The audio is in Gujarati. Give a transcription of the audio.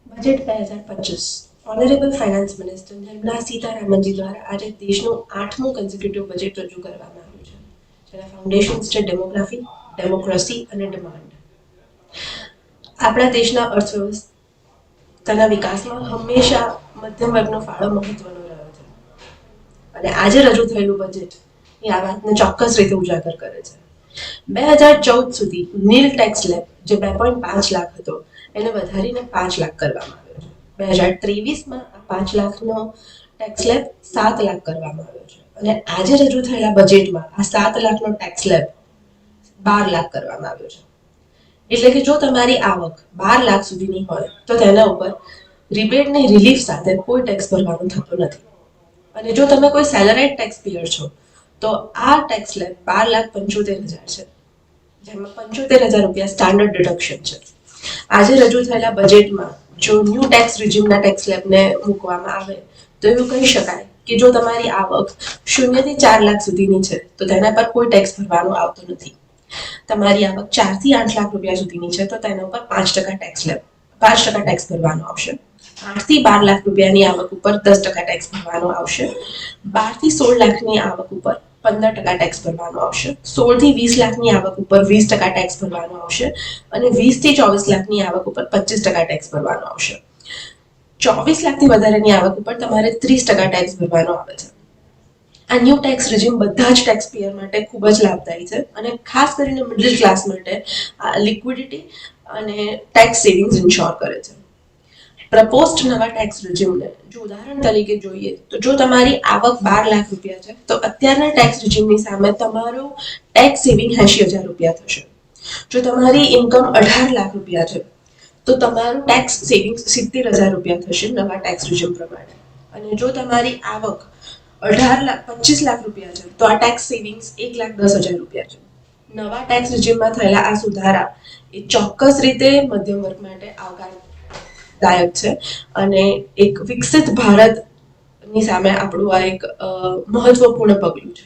Budget 2025 honourable finance minister Nirmala Sitharamanji દ્વારા આજે દેશનું 8મું કન્ઝિક્યુટિવ બજેટ રજૂ કરવામાં આવ્યું છે, જેના ફાઉન્ડેશન્સ છે ડેમોગ્રાફી, ડેમોક્રેસી અને ડિમાન્ડ. આપણા દેશના અર્થવ્યવસ્થાના વિકાસમાં હંમેશા મધ્યમ વર્ગનો ફાળો મહત્વનો રહ્યો છે અને આજે રજૂ થયેલું બજેટ એ આ વાતને ચોક્કસ રીતે ઉજાગર કરે છે. 2014 સુધી નીલ ટેક્સ સ્લેબ જે 2.5 લાખ હતો એને વધારીને 5 લાખ કરવામાં આવ્યો છે. 2023માં આ 5 લાખનો ટેક્સ સ્લેબ 7 લાખ કરવામાં આવ્યો છે અને આજે રજૂ થયેલા બજેટમાં આ 7 લાખનો ટેક્સ સ્લેબ 12 લાખ કરવામાં આવ્યો છે. એટલે કે જો તમારી આવક 12 લાખ સુધીની હોય તો તેના ઉપર રિબેટ ને રિલીફ સાથે કોઈ ટેક્સ ભરવાનો થતો નથી. અને જો તમે કોઈ સેલરાઇડ ટેક્સ પેયર છો તો આ ટેક્સ સ્લેબ 12,75,000 છે, જેમાં 75,000 રૂપિયા સ્ટાન્ડર્ડ ડિડક્શન છે. આજે રજૂ થયેલા બજેટમાં જો ન્યૂ ટેક્સ રિજીમના ટેક્સ સ્લેબને મૂકવામાં આવે તો એવું કહી શકાય કે જો તમારી આવક 0 થી 4 લાખ સુધીની છે તો તેના પર કોઈ ટેક્સ ભરવાનો આવતો નથી. તમારી આવક 4 થી 8 લાખ રૂપિયા સુધીની છે તો તેના ઉપર 5% ટેક્સ ભરવાનો આવશે. 8 થી 12 લાખ રૂપિયાની આવક ઉપર 10% ટેક્સ ભરવાનો આવશે. 12 થી 16 લાખની આવક ઉપર 15% ટેક્સ ભરવાનો આવશે. 16 થી 20 લાખની આવક ઉપર 20% ટેક્સ ભરવાનો આવશે અને 20 થી 24 લાખની આવક ઉપર 25% ટેક્સ ભરવાનો આવશે. 24 લાખથી વધારેની આવક ઉપર તમારે 30% ટેક્સ ભરવાનો આવે છે. આ ન્યૂ ટેક્સ રિજીમ બધા જ ટેક્સ પેયર માટે ખૂબ જ લાભદાયી છે અને ખાસ કરીને મિડલ ક્લાસ માટે આ લિક્વિડિટી અને ટેક્સ સેવિંગ્સ ઇન્શ્યોર કરે છે. પ્રપોઝડ નવા ટેક્સ રિજીમને જો ઉદાહરણ તરીકે જોઈએ તો જો તમારી આવક 12 લાખ રૂપિયા છે તો અત્યારના ટેક્સ રિજીમની સામે તમારું ટેક્સ સેવિંગ 80,000 રૂપિયા થશે. જો તમારી ઇન્કમ 18 લાખ રૂપિયા છે તો તમારું ટેક્સ સેવિંગ 70,000 રૂપિયા થશે નવા ટેક્સ રિજીમ પ્રમાણે. અને જો તમારી આવક 25 લાખ રૂપિયા છે તો આ ટેક્સ સેવિંગ્સ 1,10,000 રૂપિયા છે. નવા ટેક્સ રિજીમમાં થયેલા આ સુધારા એ ચોક્કસ રીતે મધ્યમ વર્ગ માટે આવકારદાયક છે અને એક વિકસિત ભારતની સામે આપણું આ એક મહત્વપૂર્ણ પગલું છે.